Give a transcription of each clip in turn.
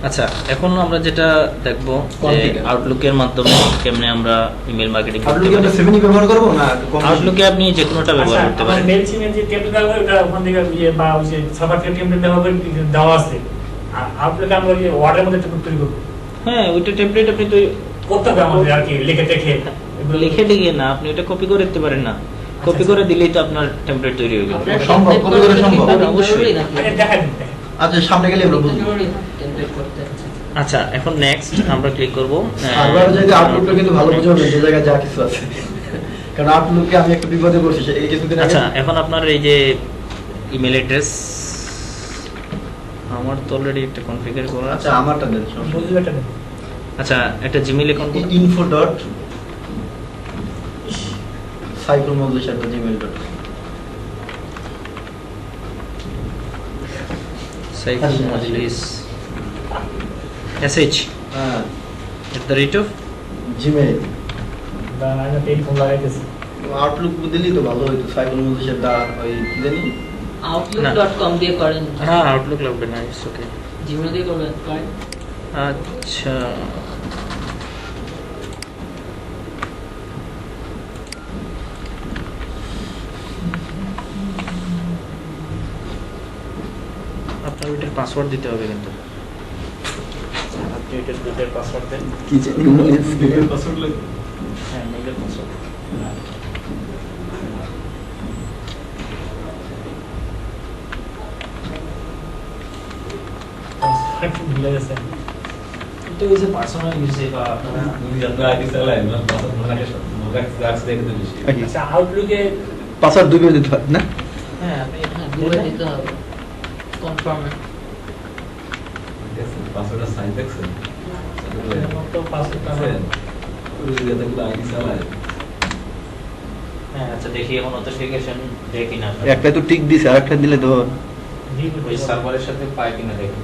আচ্ছা, এখন আমরা যেটা দেখব যে আউটলুকের মাধ্যমে কেমনে আমরা ইমেল মার্কেটিং করতে আউটলুকে পারি। আমরা 7 ব্যবহার করব না আউটলুকে আপনি যে কোনোটা ব্যবহার করতে পারেন। মেল সিমে যে টেমপ্লেট ব্যবহার ওটা ওখান থেকে বা ওই যে সার্ভার থেকে টেমপ্লেট ব্যবহার করে দেওয়া আছে। আউটলুকে আমরা ওই ওয়ার্ডের মধ্যে টেমপ্লেট তৈরি করব। হ্যাঁ, ওইটা টেমপ্লেট আপনি তো করতে হবে আমাদের আর কি লিখে টেখে লিখে দিয়ে না, আপনি ওটা কপি করে দিতে পারেন না। কপি করে দিলেই তো আপনার টেমপ্লেট তৈরি হয়ে গেল। সম্ভব, কপি করে সম্ভব। অবশ্যই। দেখা দিন। আচ্ছা, সামনে গেলে আমরা বুঝব। টেমপ্লেট করতে আচ্ছা, এখন নেক্সট আমরা ক্লিক করব। সার্ভার যদি আউটলুকটা কিন্তু ভালো বুঝে হবে যে জায়গায় যা কিছু আছে। কারণ আউটলুকে আমি একটা বিপদে পড়ছি এই কিছুদিন আগে। আচ্ছা, এখন আপনার এই যে ইমেল অ্যাড্রেস আমার তো অলরেডি একটা কনফিগার করা আছে। আচ্ছা, আমারটা দেন। বুঝবেটা দেন। আচ্ছা, একটা জিমেইল অ্যাকাউন্ট info.saifulmodlish@gmail.com সাইফুল মজলিস sh হ্যাঁ, @ জিমেইল। বা আমি টেলিফোন লাগাইতেছি। আউটলুক দিলেই তো ভালো হইতো। সাইফুলমদলিশের দা ওই কি জানি outlook.com দিয়ে করেন। হ্যাঁ, আউটলুক লাগবে না, ইটস ওকে। জিমেইল দিয়ে করবেন করেন। আচ্ছা, আপনার ওইটার পাসওয়ার্ড দিতে হবে কিন্তু। আপনি ওইটার দুইটার পাসওয়ার্ড দেন। কি জানি মেল পাসওয়ার্ড লাগে। হ্যাঁ, মেইলের পাসওয়ার্ড। ভুলে গেছে। এটা ওই যে পার্সোনাল ইউজে বা আপনারা আচ্ছা, আউটলুকে পাসওয়ার্ড দুইবার দিতে হয় না? হ্যাঁ, আপনি হ্যাঁ, দুটো দিতে হবে। কনফার্ম। তো পাসওয়ার্ডটা হ্যাঁ, আচ্ছা দেখি এখন নোটিফিকেশন দেয় কিনা। একটা তো টিক দিছে, আর একটা দিলে তো ওই সার্ভারের সাথে পায় কিনা দেখুন।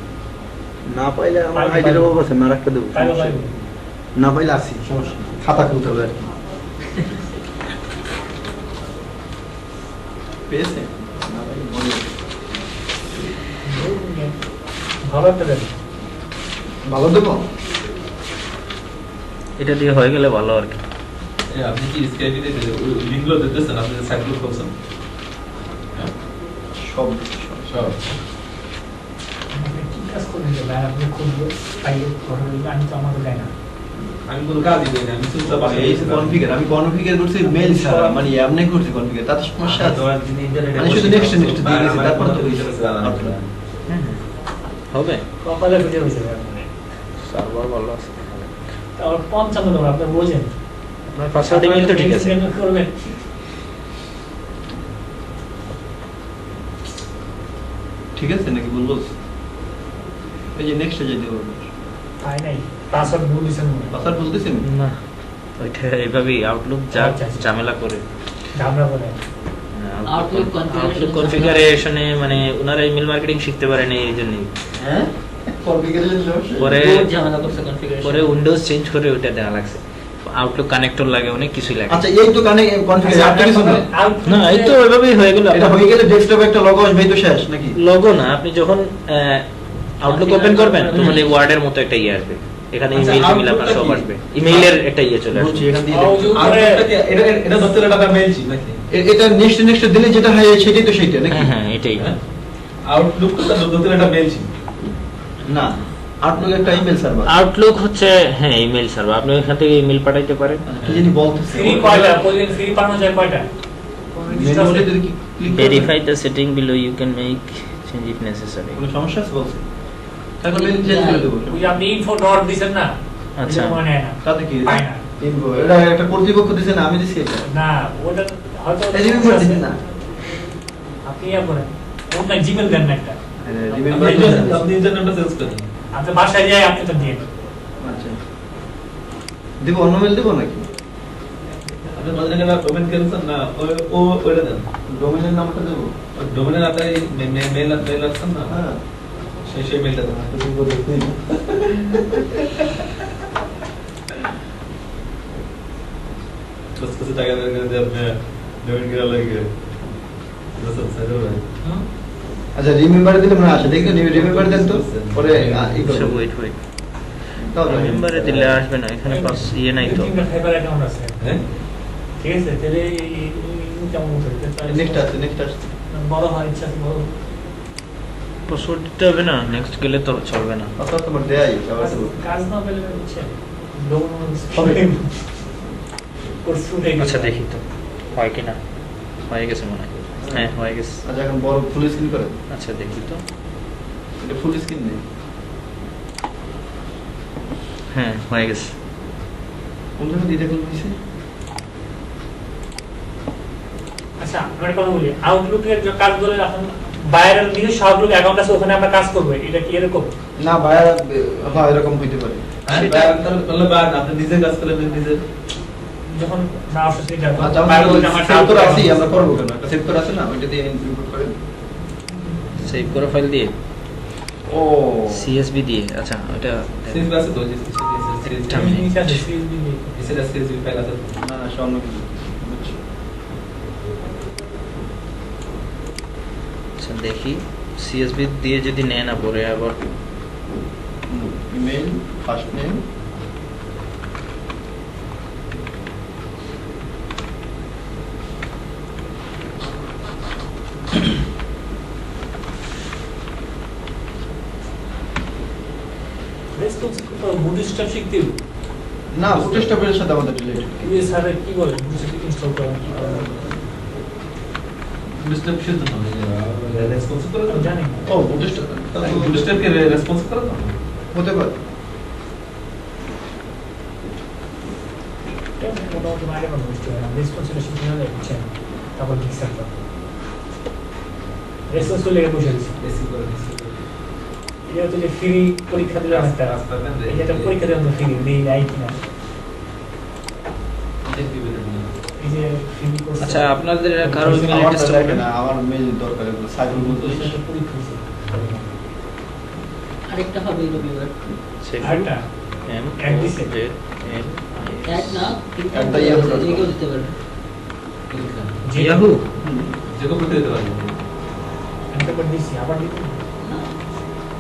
না পাইলে আমার আইডির অভাব আছে, না একটা দেবো। পাইলো পাইলো। না পাইলে আসি, সমস্যা নেই। খাতা খুলতে হবে আর কি। পেয়েছে? না পাইলে বলো। ভালো একটা দেন। ভালো দেবো? এটা দিয়ে হয়ে গেলে ভালো আর কি। আপনি কি স্কাইপিতে লিঙ্কগুলো দিতেছেন? আপনি সাইটগুলো খুলছেন? সব সব কি কাজ করবেন যে ভাই আপনি খুলবো পাইলে ফটো দিলে আমি তো আমাকে দেয় না। আমি কোনো কাজই করি না, আমি চুপচাপ এই যে কনফিগার, আমি কনফিগার করছি মেল ছাড়া, মানে এমনি করছি কনফিগার, তাতে সমস্যা আছে। মানে শুধু নেক্সট নেক্সট দিয়ে দিয়েছি, তারপর তো হবে। কপালে ফুটে হয়েছে ভাই আপনার। সার্ভার ভালো আছে। তারপর 55 নম্বর আপনি বোঝেন। আপনার পাসওয়ার্ড ইমেল তো ঠিক আছে। করবেন। ঠিক আছে নাকি বলবো? এই যে নেক্সট যে দেবো, তাই নাই। পাসওয়ার্ড ভুল দিছেন মনে হয়। পাসওয়ার্ড বলতেছেন না, ওইটা এইভাবেই আউটলুক যা আচ্ছা, আচ্ছা। ঝামেলা করে। ঝামেলা করে। Outlook আউটলুক কনফিগারেশনে মানে ওনারা ইমেল মার্কেটিং শিখতে পারেন এই জন্যই। হ্যাঁ, কনফিগারেশন সমস্যা। পরে বহুত ঝামেলা করছে কনফিগারেশন। পরে উইন্ডোজ চেঞ্জ করে ওইটা দেওয়া লাগছে। আউটলুক কানেক্টর লাগে, অনেক কিছুই লাগে। আচ্ছা, এই তো কানে কনফিগার আপনি কিছু না। না, এই তো ওইভাবেই হয়ে গেল। এটা হয়ে গেলে ডেস্কটপে একটা লগো আসবে, এই তো শেষ নাকি? লোগো না, আপনি যখন আউটলুক ওপেন করবেন তখন এই ওয়ার্ডের মতো একটা ইয়ে আসবে। এখানে আচ্ছা, ইমেল টিমেল আপনার সব Outlook-টা কি? আসবে। ইমেইলের একটা ইয়ে চলে বলছি আসবে। এখান দিয়ে এটা ধরতে গেলে একটা মেইল ছিল নাকি? এটা নেক্সট নেক্সট দিলে যেটা হয় সেটাই তো সেইটা নাকি? হ্যাঁ হ্যাঁ, এটাই। আউটলুক তো ধরতে গেলে একটা মেইল ছিল। না, আউটলুক একটা ইমেল সার্ভার। আউটলুক হচ্ছে হ্যাঁ ইমেল সার্ভার। আপনি ওখান থেকে ইমেল পাঠাইতে পারেন। কি জানি বলতেছে। ফ্রি কয়টা? প্রতিদিন ফ্রি পাঠানো যায় কয়টা? মেনুতে যদি click verify the setting below, you can make change if necessary. কোনো সমস্যা আছে বলছে? তারপর মেল চেঞ্জ করে দেবো। ওই যে আপনি ইনফো ডট দিছেন না? আচ্ছা। এটা মনে হয় না। তাতে কি? পায় না। ইনফো এটা একটা কর্তৃপক্ষ দিছে না, আমি দিছি এটা। না, ওটা হয়তো এই রিমেম্বার দিছেন না? আপনি ইয়া করেন। ওর না জিমেল দেন না একটা। রিমেম্বার আপনি ইন্টারনেটটা চেঞ্জ করেন। আপনি বাসায় যাই আপনি তো দিয়ে। আচ্ছা, দেবো অন্য মেল দেবো নাকি? আপনি বলেন না ওপেন করেছেন না, ও ওইটা দেন। ডোমেনের নামটা দেবো? ডোমেনের আপনার মেইল আসছেন না, হ্যাঁ, সেই মেইলটা দেন। কিছু টাকা দিয়ে আপনি ডোমেন কিনা লাগে বুঝছেন স্যার ভাই? আচ্ছা রিমেম্বার দিলে মনে আসে, দেখি রিমেম্বার দেন তো পরে ই করব। ওয়েট তাও তো মেম্বারে দিলে আসবে না, এখানে পাস ইয়ে নাই তো। তিনটা ফাইবার অ্যাকাউন্ট আছে, হ্যাঁ ঠিক আছে? তাহলে কেমন নেক্সট আছে বড় হয়, ইচ্ছা আছে বড়। পাসওয়ার্ড দিতে হবে না, নেক্সট গেলে তো চলবে না। কথা তোমার দেয়াই সবার কাজ না পেলে হচ্ছে লোন হবে। আচ্ছা দেখি তো হয় কিনা, হয়ে গেছে মনে হয়। হ্যাঁ হয়ে গেছে। আচ্ছা এখন বড় ফুল স্ক্রিন করে, আচ্ছা দেখি তো। এটা ফুল স্ক্রিন নেই, হ্যাঁ হয়ে গেছে। কোন জায়গায় দিয়ে দেখুন হয়েছে। আচ্ছা আমরা একটা কথা বলি, আউটলুকের যে কাজগুলো এখন বাইরের নিজস্ব আউটলুক অ্যাকাউন্ট আছে, ওখানে আমরা কাজ করবো, এটা কি এরকম? না ভাইয়া, হ্যাঁ এরকম হইতে পারে। তাহলে বাদ, আপনি নিজে কাজ করলেন নিজে। যখন না আসছে সেটা আচ্ছা আমরা সেভ করে আছি, আমরা করবো কেন, একটা সেভ করে আছে না, ওইটা দিয়ে ইনপুট করেন। সেভ করা ফাইল দিয়ে, ও সিএসবি দিয়ে। আচ্ছা ওটা সিএস আছে তো, যে একটা আমি minute। নিচে আছে CSV দিয়ে। এসএস সিএসবি ফাইল আছে। না না স্বর্ণ কিছু বুঝছি। আচ্ছা দেখি সিএসবি দিয়ে যদি নেয় না পরে আবার। ইমেল, ফার্স্ট নেম, রেসপন্স করতে বুটস্ট্র্যাপ শিখতে হবে। না বুটস্ট্র্যাপের সাথে আমাদের রিলেটেড। এই স্যার কি বলে বুটস্ট্র্যাপ ইনস্টল করা? বুটস্ট্র্যাপ শুধু না, রেসপন্স করে আমি জানি না। ও বুটস্ট্র্যাপ বুটস্ট্র্যাপকে রেসপন্স করে তো। হতে পারে। এটা মোটামুটি আগে কোনো বুঝতে পারে না, রেসপন্সটা শিখতে হলে বুঝছেন, তারপর মিক্সারটা রেসপন্স লেগে বসে দিচ্ছি। এসি করে এসি করে। এটা হচ্ছে যে ফ্রি পরীক্ষা দিলাম একটা, রাস্তা দেন রে। এই যে একটা পরীক্ষা দিলাম ফ্রি নেই নাই কিনা, এই যে ফ্রি কোর্স। আচ্ছা আপনাদের কারো ইমেল আমার অ্যাড্রেসটা বলেন। না, আমার মেইল দরকার, এগুলো সাইবার বলতে পরীক্ষা হয়েছে আরেকটা হবে রবিবার। আরেকটা এম Add দিছে? জে এন এক না, At the yahoo.com যে কেউ দিতে পারবে। ইয়াহু। যে কেউ করতে দিতে পারবো। একটা করে দিছি, আবার দিতে না,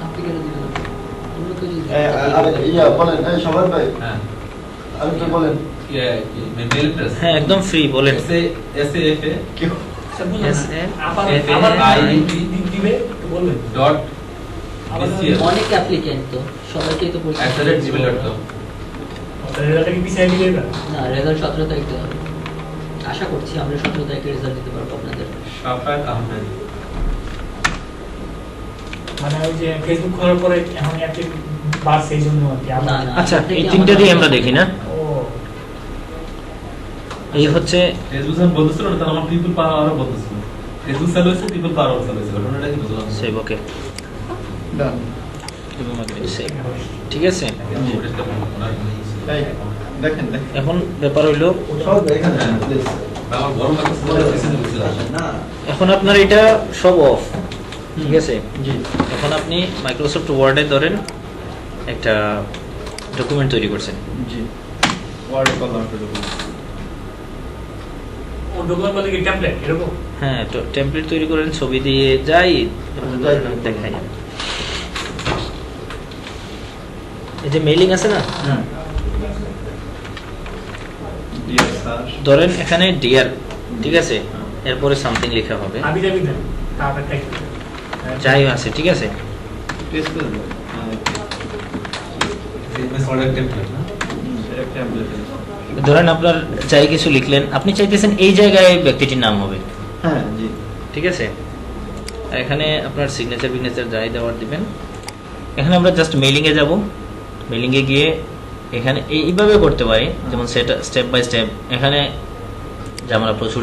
আপনি কেন দিবেন না? অন্য কেউ যদি আরে ইয়া বলেন, এই সবার ভাই হ্যাঁ আরেকটা বলেন। মেল অ্যাড্রেস হ্যাঁ একদম ফ্রি বলেন। এসএএফ কি Yes, আবার F A আবার I N T দিবে বলবেন। ডট আবার BCL অনেক অ্যাপ্লিকেন্ট তো সবাইকে তো পরীক্ষা @gmail.com। রেজাল্টটা কি পিছিয়ে দিবে না? না, রেজাল্ট 17 তারিখে হবে। আশা করছি আমরা 17 তারিখে রেজাল্ট দিতে পারবো আপনাদের। শাফাত আহমেদ। মানে ওই যে ফেসবুক খোলার পরে এখন অ্যাক্টিভ বাড়ছে এই জন্য আর কি। না না, আচ্ছা আমাদের এই থেকে তিনটা দিয়ে আমাদের- আমরা দেখি না। ও এই হচ্ছে ফেসবুক স্যার বলতেছিল না, তার আমার পিপল পাওয়ার আরো বলতেছিল। ফেসবুক স্যার হয়েছে, পিপল পাওয়ার স্যার হয়েছে। ঘটনাটা কি বুঝলাম? সেভ। ওকে ডান। সেভ, ঠিক আছে। এই দেখেন দেখেন এখন ব্যাপার হইলো, সব এখানে প্লিজ। আমার বড় কাছে না এখন আপনার এটা সব অফ, ঠিক আছে। জি এখন আপনি মাইক্রোসফট ওয়ার্ডে ধরেন একটা ডকুমেন্ট তৈরি করছেন। জি ওয়ার্ড কলাম করে দেবো। ও ডকুমেন্ট বলে কি টেমপ্লেট এরকম? হ্যাঁ তো টেমপ্লেট তৈরি করেন, ছবি দিয়ে যাই যাই। দেখাই। এই যে মেইলিং আছে না, হ্যাঁ ডিয়ার স্যার ধরেন এখানে ডিয়ার, ঠিক আছে, এরপরে সামথিং লেখা হবে, আবি যাবি না তারপর টাইপ যাই আছে, ঠিক আছে। পেস্ট করে দেবো। হ্যাঁ সিএমএস অর্ডার টেমপ্লেট না। সেটা টেমপ্লেট। ধরেন আপনার যাই কিছু লিখলেন, আপনি চাইতেছেন এই জায়গায় ব্যক্তিটির নাম হবে, হ্যাঁ জি ঠিক আছে। আর এখানে আপনার সিগনেচার যাই দেওয়ার দিবেন। এখানে আমরা জাস্ট মেইলিংয়ে যাব, মেইলিংয়ে গিয়ে এখানে এইভাবে করতে পারি, যেমন সেটা স্টেপ বাই স্টেপ। এখানে প্রচুর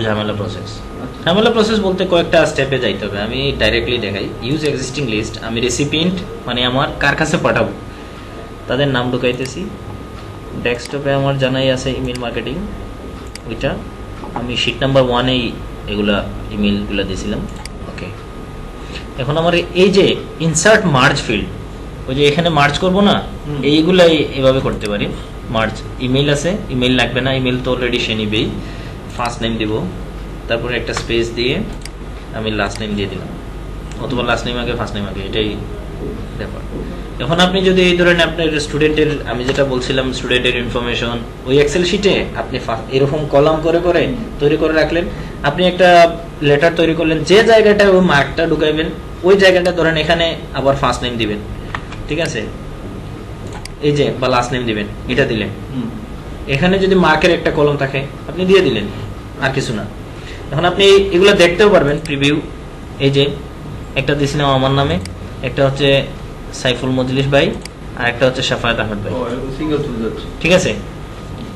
ঝামেলা প্রসেস বলতে কয়েকটা স্টেপে যাইতে হবে। আমি ডাইরেক্টলি দেখাই, ইউজ এক্সিস্টিং লিস্ট। আমি রেসিপিয়েন্ট মানে আমার কার কাছে পাঠাবো তাদের নাম ঢুকাইতেছি। ডেস্কটপে আমার জানাই আছে ইমেল মার্কেটিং, ওইটা আমি শিট নাম্বার 1-এই এগুলা ইমেলগুলো দিয়েছিলাম। ওকে, এখন আমার এই যে ইনসার্ট মার্জ ফিল্ড, ওই যে এখানে মার্জ করব না, এইগুলাই এভাবে করতে পারি। মার্জ ইমেল আছে, ইমেল লাগবে না, ইমেল তো অলরেডি সে নিবেই। ফার্স্ট নেম দিব, তারপরে একটা স্পেস দিয়ে আমি লাস্ট নেম দিয়ে দিলাম। অথবা লাস্ট নেম আগে ফার্স্ট নেম আগে, এটাই ব্যাপার। এখন আপনি যদি এই ধরেন আপনার স্টুডেন্টের, আমি যেটা বলছিলাম স্টুডেন্টের ইনফরমেশন, ওই এক্সেল শিটে আপনি এরকম কলাম করে করে তৈরি করে রাখলেন, আপনি একটা লেটার তৈরি করলেন, যে জায়গাটায় ওই মার্কটা ঢুকাইবেন ওই জায়গাটা ধরেন এখানে আবার ফার্স্ট নেম দিবেন, ঠিক আছে, এই যে বা লাস্ট নেম দিবেন, এটা দিলেন। এখানে যদি মার্কের একটা কলম থাকে আপনি দিয়ে দিলেন, আর কিছু না। এখন আপনি এগুলো দেখতেও পারবেন প্রিভিউ, এই যে একটা দিয়েছিলাম আমার নামে, একটা হচ্ছে সাইফুল মজলিস ভাই, আর একটা হচ্ছে শাফায়াত আহমেদ ভাই, সিঙ্গেল চলে যাচ্ছে, ঠিক আছে,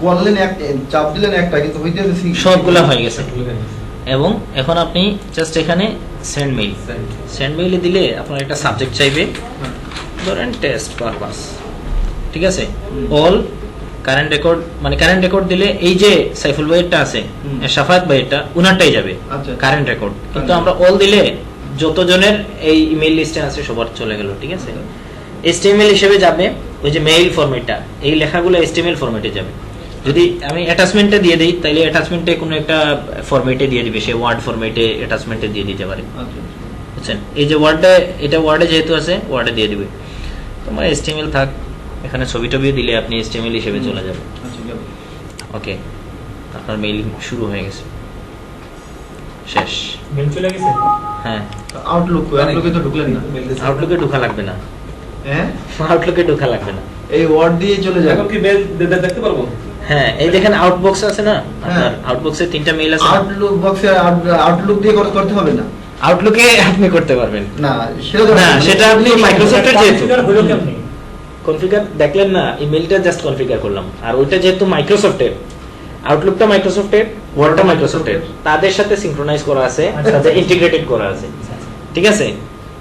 করলেন এক চাপ দিলেন একটা, কিন্তু হইতেছে সবগুলা হয়ে গেছে। এবং এখন আপনি জাস্ট এখানে সেন্ড মেইল, সেন্ড মেইলে দিলে আপনার একটা সাবজেক্ট চাইবে, ধরেন টেস্ট পারপাস, ঠিক আছে, অল কারেন্ট রেকর্ড, মানে কারেন্ট রেকর্ড দিলে এই যে সাইফুল ভাইয়েরটা আছে, শাফায়াত ভাইয়েরটা উনারটাই যাবে আচ্ছা। কারেন্ট রেকর্ড, কিন্তু আমরা অল দিলে যতজনের এই ইমেইল লিস্টে আছে সবার চলে গেল, ঠিক আছে। HTML হিসেবে যাবে ওই যে মেইল ফরম্যাটটা, এই লেখাগুলো HTML ফরম্যাটে যাবে। যদি আমি অ্যাটাচমেন্টে দিয়ে দিই তাহলে অ্যাটাচমেন্টে কোনো একটা ফরম্যাটে দিয়ে দিবে, সে ওয়ার্ড ফরম্যাটে অ্যাটাচমেন্টে দিয়ে দিতে পারে, বুঝছেন। এই যে ওয়ার্ডে, এটা ওয়ার্ডে যেহেতু আছে ওয়ার্ডে দিয়ে দিবে। তোমার HTML থাক, এখানে ছবি টবিও দিলে আপনি HTML হিসেবে চলে যাবে। ওকে, আপনার মেইল শুরু হয়ে গেছে, শেষ। মেল চলে গেছে। হ্যাঁ, আউটলুকে তো ঢুকলেন না, আউটলুকে ঢোকা লাগবে না, হ্যাঁ আউটলুকে ঢোকা লাগবে না, এই ওয়ার্ড দিয়ে চলে যাবে। এখন কি মেল দেখতে পারবো? হ্যাঁ, এই দেখেন আউটবক্স আছে না আপনার, আউটবক্সে 3টা মেইল আছে। আউটলুক বক্সে আউটলুক দিয়ে করতে হবে না, আউটলুকে আপনি করতে পারবেন না সেটা তো না, সেটা আপনি মাইক্রোসফটের যেহেতু কনফিগার হলো কেমনে? কনফিগার দেখলেন না, ইমেলটা জাস্ট কনফিগার করলাম, আর ওইটা যেহেতু মাইক্রোসফটের, আউটলুকটা মাইক্রোসফটের, ওয়ার্ডটা মাইক্রোসফটের, তাদের সাথে সিনক্রোনাইজ করা আছে, সাথে ইন্টিগ্রেটেড করা আছে, ঠিক আছে।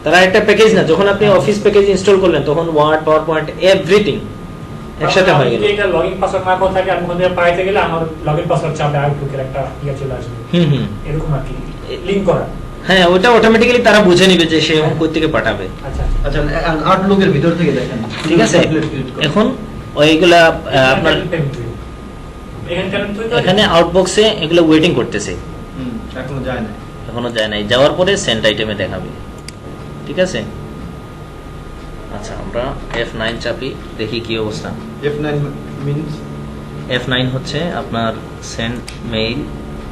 তারা একটা প্যাকেজ না, যখন আপনি অফিস প্যাকেজ ইনস্টল করলেন তখন ওয়ার্ড, পাওয়ার পয়েন্ট, এভরিথিং একসাথে হয়ে গেল। যদি এটা লগইন পাসওয়ার্ড না করে থাকে, আমি কোথাও পাইতে গেলে আমার লগইন পাসওয়ার্ড চাপে আউটলুকের একটা ইয়ে চলে আসবে, হুম, এরকম আর কি, লিংক করা। হ্যাঁ, ওটা অটোমেটিক্যালি তারা বুঝে নিবে যে সে কোথা থেকে পাঠাবে, আচ্ছা আচ্ছা আউটলুকের ভিতর থেকে দেখেন, ঠিক আছে। এখন ওইগুলা আপনার এখানে আউটবক্সে এগুলো ওয়েটিং করতেছে, এখনো যায় না, এখনো যায় নাই, যাওয়ার পরে সেন্ট আইটেমে দেখাবে, ঠিক আছে। আচ্ছা, আমরা F9 চাপি, দেখি কি অবস্থা। F9 মিন্স F9 হচ্ছে আপনার সেন্ড মেইল,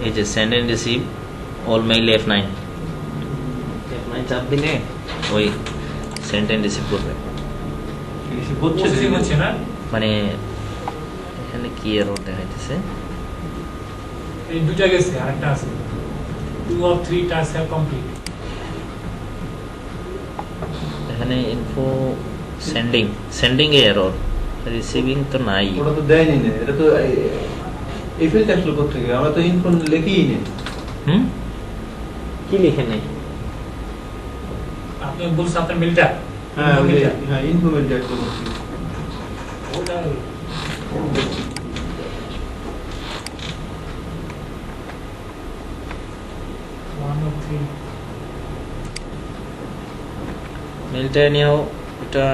এই যে send and receive all mail F9 চাপ দিলে ওই সেন্ড এন্ড রিসিভ করবে, হচ্ছে না, মানে এখানে কি এরর দেখাইতেছে, এই দুটো গেছে, আরেকটা আছে 2 of 3 tasks are complete। এখানে ইনফো সেন্ডিং এ এরর, রিসিভিং তো নাই। ওটা তো দেয়নি না, এটা তো এই ফিল্ড আসলে করতে গিয়ে আমরা তো ইনফো লিখিই নেই। কি লিখে নেই? আপনি বলছেন আপনার মেলটা, হ্যাঁ হ্যাঁ ইনফো মেলটা একটা করছি, ওটা মেলটা নিয়েও এটা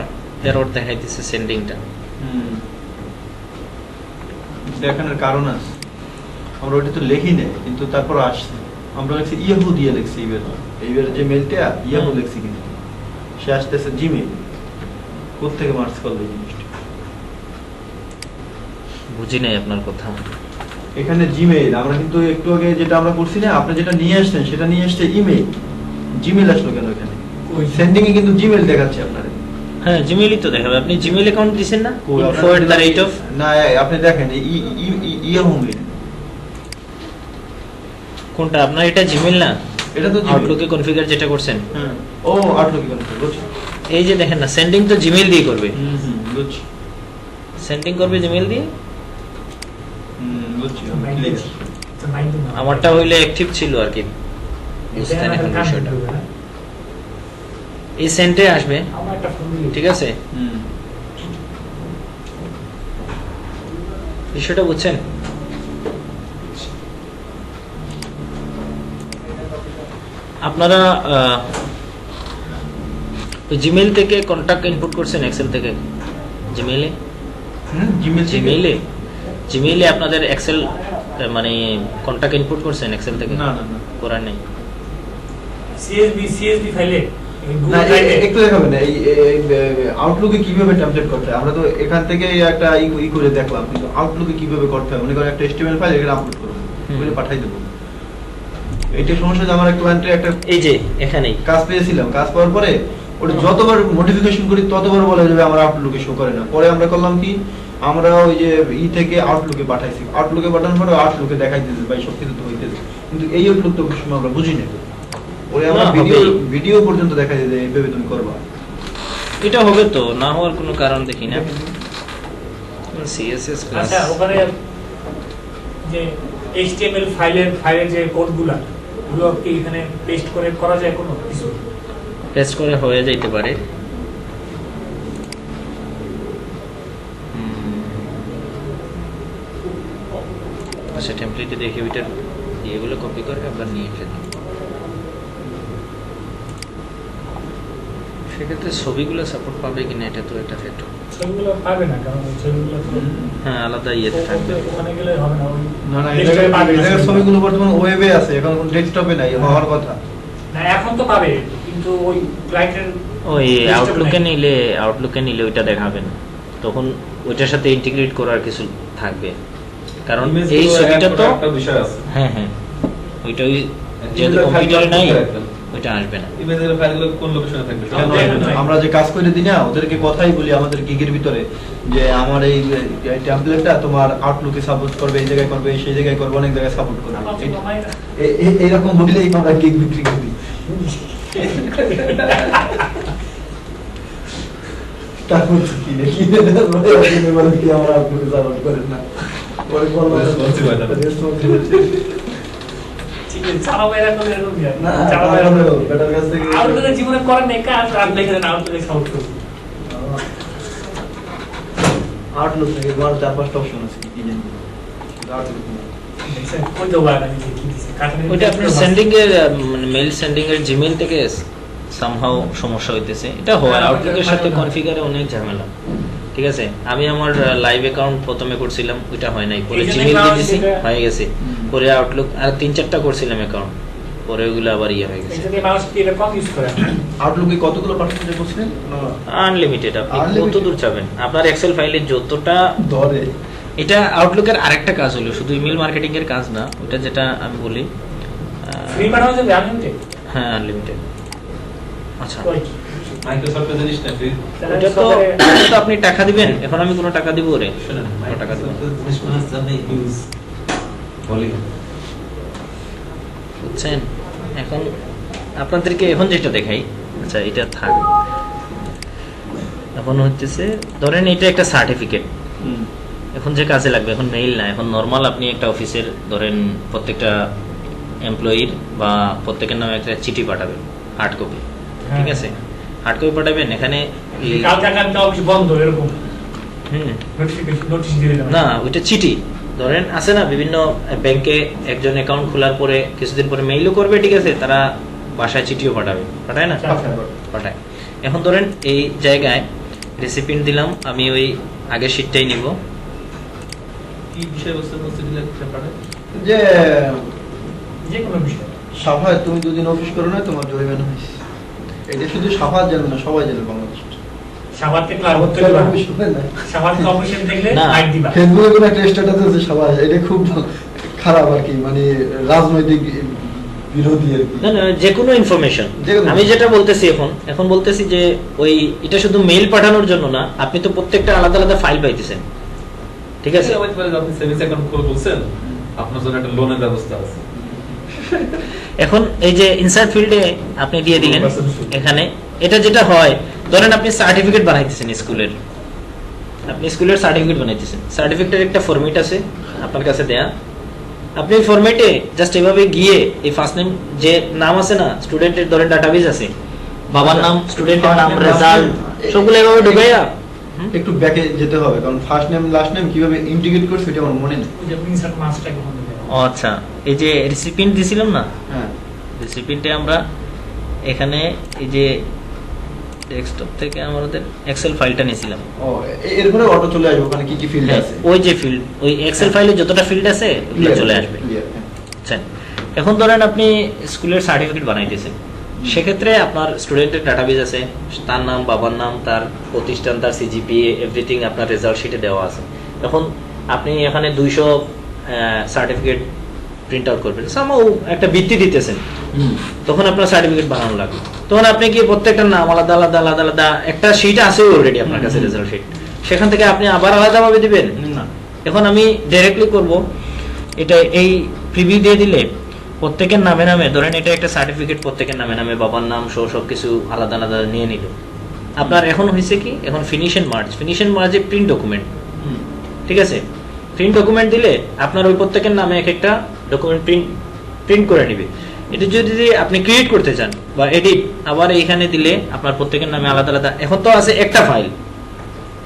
এরর দেখাইতেছে সেন্ডিংটা। দেখানোর কারণ আছে, আমরা ওটা তো লিখি নেই, কিন্তু তারপর আসছে আমরা লিখছি ইয়াহু দিয়ে লিখছি, এইবার যে মেলটা ইয়াহু লিখছি, কিন্তু সে আসতেছে জিমেইল, কোত্থেকে মার্চ করলো এই জিনিসটা বুঝি নাই আপনার কথা। এখানে জিমেইল, আমরা কিন্তু একটু আগে যেটা আমরা করছি না, আপনি যেটা নিয়ে আসছেন সেটা নিয়ে আসছে ইমেইল, জিমেইল আসলো কেন এখানে? সেন্ডিং এ কিন্তু জিমেইল দেখাচ্ছে আপনার। হ্যাঁ, জিমেইলই তো দেখাবে। আপনি জিমেইল অ্যাকাউন্ট দিবেন না, info@, না আপনি দেখেন ইয়াহু মেইল কোনটা আপনার? এটা জিমেইল না, এটা তো আউটলুকে কনফিগার যেটা করছেন। হ্যাঁ, ও আউটলুকে কনফিগার করছি, এই যে দেখেন না, সেন্ডিং তো জিমেইল দিয়ে করবে, বুঝছি, সেন্ডিং করবে জিমেইল দিয়ে। বুঝছি, আমারটা হইলে অ্যাক্টিভ ছিল আর কি, বুঝতেন এখন বিষয়টা। এই সেন্টে আসবে, ঠিক আছে, বিষয়টা বুঝছেন? আপনারা জিমেইল থেকে কন্টাক্ট ইনপুট করছেন এক্সেল থেকে জিমেইলে? জিমেইলে আপনাদের এক্সেল মানে কন্টাক্ট ইনপুট করছেন এক্সেল থেকে? না না না, করার নেই। CSV ফাইলে না একটু দেখাবেন এই আউটলুকে কিভাবে টেমপ্লেট করতে হয় আমরা তো এখান থেকে একটা ই করে দেখলাম কিন্তু আউটলুকে কিভাবে করতে হয় মনে করেন একটা HTML ফাইল এখানে আপলোড করব ওগুলো পাঠাই দেব এইটা সমস্যা যে আমার একটা ক্লায়েন্টের একটা এই যে এখানেই কাজ পেয়েছিলাম কাজ পাওয়ার পরে ওটা যতবার মডিফিকেশন করি ততবার বলা যাবে আমার আউটলুকে শো করে না পরে আমরা করলাম কি আমরা ওই যে থেকে আউটলুকে পাঠাইছি আউটলুকে পাঠানোর পরে আউটলুকে দেখাই দিতেছে ভাই সবকিছু তো হইতেছে কিন্তু এই আউটলুক তো সময় আমরা বুঝি না ওরে আমরা না, ভিডিও হবেই। ভিডিও পর্যন্ত দেখাই দিতে এইভাবে তুমি করবা এটা হবে তো না হওয়ার কোনো কারণ দেখি না সিএসএস ক্লাস আচ্ছা ওখানে যে HTML ফাইলের যে কোডগুলা ওগুলো কি এখানে পেস্ট করে করা যায় কোনো কিছু টেস্ট করে হয়ে যাইতে পারে আচ্ছা টেমপ্লেটে দেখে ওইটার এগুলো কপি করে আবার নিয়ে এসে দিই সেক্ষেত্রে ছবিগুলো সাপোর্ট পাবে কিনা এটা তো একটা ফ্যাক্টর ছবিগুলো পাবে না কারণ ওই ছবিগুলো তো হ্যাঁ আলাদা ইয়েতে থাকবে ওখানে গেলে হবে না ওই না না desktop-এ পাবে না। এটার ছবিগুলো বর্তমানে ওয়েবে আছে এখন ডেস্কটপে নাই হওয়ার কথা না এখন তো পাবে কিন্তু ওই ক্লায়েন্টের ওই desktop-এ আউটলুকে নিলে ওইটা দেখাবে না তখন ওইটার সাথে ইন্টিগ্রেট করার কিছু থাকবে কারণ Image এই গুলো ছবিটা তো একটা বিষয় আছে হ্যাঁ হ্যাঁ ওইটা ওই যেহেতু Image-এর কম্পিউটারে নাই file একটা। ওইটা আসবে না ইমেজের ফাইলগুলো কোন লোকেশনে থাকবে কেন দেখেন ভাই। আমরা যে কাজ করে দিই না ওদেরকে কথাই বলি আমাদের গিগের ভিতরে যে আমার এই টেমপ্লেটটা তোমার আউটলুকে সাপোর্ট করবে এই জায়গায় করবে সেই জায়গায় করবে অনেক জায়গায় সাপোর্ট করবে আমার তো কমাই না। এইরকম বললেই আমরা গিগ বিক্রি করি তারপর কি নাকি বলে কি আমরা আউটলুকে সাপোর্ট করেন না পরে বলবো Responsible না। ঠিক আছে চালাও এরকম এরকম না চালাও তারপরেও এরকম বেটার কাছ থেকে আউটলুকে জীবনে করেন নাই কাজ আপনি এখানে আউটলুকে সাপোর্ট করুন আউটলুক থেকে আমার 4-5টা অপশন আছে কি জানি আউটলুক দেখছেন ওই তো ওয়ার্ড আমি কি দিছি কাটনে ওইটা আপনার সেন্ডিং এর মানে মেইল সেন্ডিং এর জিমেইল থেকে সামহাউ সমস্যা হইতেছে এটা হয় আউটলুকের সাথে কনফিগারে অনেক ঝামেলা ঠিক আছে আমি আমার লাইভ অ্যাকাউন্ট প্রথমে করছিলাম ওইটা হয় নাই পরে এই জন্য জিমেইল দিয়ে আমি দিছি এটা- হয়ে গেছে পরে আউটলুক আর 3-4টা করছিলাম অ্যাকাউন্ট পরে ওগুলো আবার ইয়ে হয়ে গেছে এটা দিয়ে মানুষ কি এটা কম ইউজ করে আউটলুকে কতগুলো পার্সেন্টেজ করছিলেন আনলিমিটেড আপনি Unlimited? কত দূর যাবেন আপনার এক্সেল ফাইলে যতটা ধরে এটা আউটলুকের আরেকটা কাজ হলো শুধু ইমেল মার্কেটিং এর কাজ না ওটা যেটা আমি বলি ফ্রি পাঠানো যাবে আনলিমিটেড হ্যাঁ আনলিমিটেড আচ্ছা ওই মাইক্রোসফটের জিনিস না ফ্রি ওটা তো ওটা তো আপনি টাকা দিবেন এখন আমি কোনো টাকা দিব রে শুনেন কোনো টাকা দিব না। মাইক্রোসফটের জিনিসগুলোর জন্য ইউজ বলি বুঝছেন এখন আপনাদেরকে এখন যেটা দেখাই আচ্ছা এটা থাক এখন হচ্ছে ধরেন এটা একটা সার্টিফিকেট এখন যে কাজে লাগবে এখন মেইল না এখন নর্মাল আপনি একটা অফিসের ধরেন প্রত্যেকটা এমপ্লয়ির বা প্রত্যেকের নামে একটা চিঠি পাঠাবেন হার্ড কপি ঠিক আছে হার্ড কপি পাঠাবেন এখানে এই- কালকে কালকে অফিস বন্ধ এরকম হুম নোটিফিকেশন নোটিশ দিয়ে দিলাম না ওইটা চিঠি ধরেন আছে না বিভিন্ন ব্যাংকে একজন অ্যাকাউন্ট খোলার পরে কিছুদিন পরে মেইলও করবে ঠিক আছে তারা বাসায় চিঠিও পাঠাবে পাঠায় না পাঠায় এখন ধরেন এই জায়গায় রেসিপিন্ট দিলাম আমি ওই আগের শীটটাই নিব কি বিষয়বস্তু বস্তু দিলে পারে যে যে কোনো বিষয় সাফায় তুমি দুদিন অফিস করো না তোমার জরিমানা হয়েছে এটা শুধু সাফাত জানে না সবাই জানে বাংলাদেশ সাবাতে ক্লাব করতে দিবা সাবাতে অফিসে দেখলে না। লাইট দিবা ফেসবুকে কোনো একটা স্ট্যাটাস আছে সবাই এটা খুব খারাপ আর কি মানে রাজনৈতিক বিরোধী আর কি না না যে কোনো ইনফরমেশন যেকোনো। আমি যেটা বলতেছি এখন বলতেছি যে ওই এটা শুধু মেইল পাঠানোর জন্য না আপনি তো প্রত্যেকটা আলাদা আলাদা ফাইল পাইতেছেন ঠিক আছে আপনি সেভিংস অ্যাকাউন্ট করে বলছেন আপনার জন্য একটা লোনের ব্যবস্থা আছে এখন এই যে ইনসার্ট ফিল্ডে আপনি দিয়ে দিলেন 100% এখানে এটা যেটা হয় ধরেন আপনি সার্টিফিকেট বানাইতেছেন স্কুলের আপনি স্কুলের সার্টিফিকেট বানাইতেছেন সার্টিফিকেটের একটা ফরম্যাট আছে আপনার কাছে দেয়া আপনি এই ফরম্যাটে জাস্ট এভাবে গিয়ে এই ফার্স্ট নেম যে নাম আছে না স্টুডেন্টের ধরেন ডাটাবেস আছে বাবার নাম স্টুডেন্টের নাম রেজাল্ট সবগুলো এভাবে ঢুকাইয়া একটু ব্যাকে যেতে হবে কারণ ফার্স্ট নেম লাস্ট নেম কিভাবে ইন্টিগ্রেট করছে এটা আমার মনে নেই ওই যে প্রিন্সার মাসটাকে বন্ধ দিবা ও আচ্ছা এই যে রিসিপিয়েন্ট দিছিলাম না হ্যাঁ রেসিপিতে আমরা এখানে এই যে ডেস্কটপ থেকে আমাদের এক্সেল ফাইলটা নিয়েছিলাম ও এরপরে অটো চলে আসবে ওখানে কি কি ফিল্ড আছে ওই যে ফিল্ড ওই এক্সেল ফাইলে যতটা ফিল্ড আছে ওগুলো চলে আসবে Clear, হ্যাঁ। আচ্ছা এখন ধরেন আপনি স্কুলের সার্টিফিকেট বানাইতেছেন সেক্ষেত্রে আপনার স্টুডেন্টের ডাটাবেজ আছে, তার নাম, বাবার নাম, তার প্রতিষ্ঠান, তার সিজিপিএ, এভরিথিং আপনার রেজাল্ট শিটে দেওয়া আছে। এখন আপনি এখানে 200 সার্টিফিকেট প্রিন্ট আউট করবেন, সামহাও একটা ভিত্তি দিতেছেন, তখন আপনার সার্টিফিকেট বানানো লাগবে। তখন আপনি কি প্রত্যেকটার নাম আলাদা আলাদা আলাদা আলাদা, একটা শিট আছে অলরেডি আপনার কাছে রেজাল্ট শিট, সেখান থেকে আপনি আবার আলাদাভাবে দিবেন না। এখন আমি ডাইরেক্টলি করব, এটা এই প্রিভিউ দিয়ে দিলে প্রত্যেকের নামে নামে, ধরেন এটা একটা সার্টিফিকেট, প্রত্যেকের নামে নামে বাবার নাম সহ সবকিছু আলাদা আলাদা নিয়ে নিল। আপনার এখন হয়েছে কি, এখন ফিনিশ এন্ড মার্জে প্রিন্ট ডকুমেন্ট, ঠিক আছে? প্রিন্ট ডকুমেন্ট দিলে আপনার ওই প্রত্যেকের নামে এক একটা ডকুমেন্ট প্রিন্ট করে নিবে। এটা যদি আপনি ক্রিয়েট করতে চান বা এডিট, আবার এইখানে দিলে আপনার প্রত্যেকের নামে আলাদা আলাদা, এখন তো আছে একটা ফাইল,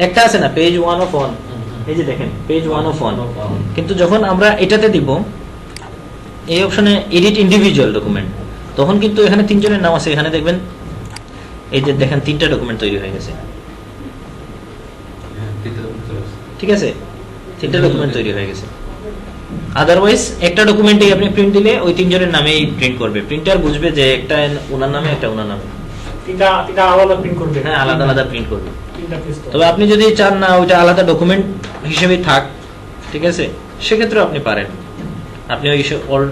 একটা আছে না পেজ 1 অফ 1, এই যে দেখেন পেজ 1 অফ 1, কিন্তু যখন আমরা এটাতে দিব এই অপশনে এডিট ইন্ডিভিজুয়াল ডকুমেন্ট, তখন কিন্তু এখানে 3 জনের নাম আছে, এখানে দেখবেন এই যে দেখেন 3টা ডকুমেন্ট তৈরি হয়ে গেছে, ঠিক আছে? 3টা ডকুমেন্ট তৈরি হয়ে গেছে। আদারওয়াইজ একটা ডকুমেন্টে আপনি প্রিন্ট দিলে ওই 3 জনের নামেই প্রিন্ট করবে, প্রিন্টার বুঝবে যে একটা ওনার নামে একটা ওনার নামে, তিনটা আলাদা প্রিন্ট করবে। হ্যাঁ আলাদা আলাদা প্রিন্ট করবে। তিনটা পিস তো। তবে আপনি যদি চান না ওইটা আলাদা ডকুমেন্ট হিসেবে থাক, ঠিক আছে, সেক্ষেত্রে আপনি পারেন, আপনি ওই অল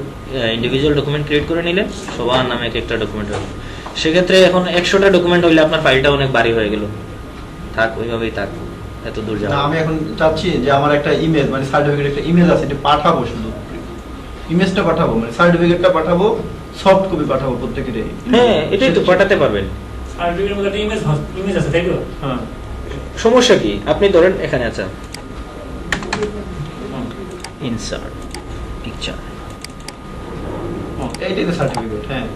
ইন্ডিভিজুয়াল ডকুমেন্ট ক্রিয়েট করে নিলেন, সবার নামে এক একটা ডকুমেন্ট হবে। সেক্ষেত্রে এখন 100টা ডকুমেন্ট হইলে আপনার ফাইলটা অনেক ভারী হয়ে গেল, থাক ওইভাবেই থাক, এত দূর না, যাবে। আমি এখন চাচ্ছি যে আমার একটা ইমেজ, মানে সার্টিফিকেট একটা ইমেজ আছে, এটা পাঠাবো, শুধু ইমেজটা পাঠাবো, মানে সার্টিফিকেটটা পাঠাবো, সফট কপি পাঠাবো প্রত্যেকের। হ্যাঁ এটাই তো পাঠাতে পারবেন। সার্টিফিকেটের মধ্যে একটা ইমেজ আছে, তাই তো? হ্যাঁ, সমস্যা কি, আপনি ধরেন এখানে আচ্ছা ইনসার্ট পিকচার, এইটাই তো সার্টিফিকেট। হ্যাঁ,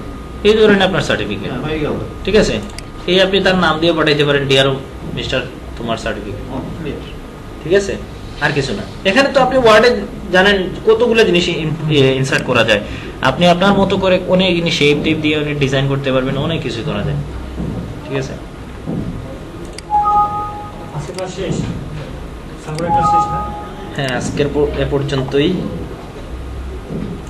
এই ধরেন আপনার সার্টিফিকেট, হ্যাঁ, হয়ে গেল। ঠিক আছে? এই আপনি তার নাম দিয়ে পাঠাইতে পারেন, ডিয়ার মিস্টার তোমার সার্টিফিকেট, ক্লিয়ার। ঠিক আছে? আর কিছু না। এখানে তো আপনি ওয়ার্ডে জানেন কতগুলো জিনিস ইনসার্ট করা যায়, আপনি আপনার মতো করে অনেক জিনিস শেপ টেপ দিয়ে অনেক ডিজাইন করতে পারবেন, অনেক কিছু করা যায়, ঠিক আছে? আজকে ক্লাস শেষ, সার্ভারটা শেষ না? হ্যাঁ আজকের এ পর্যন্তই।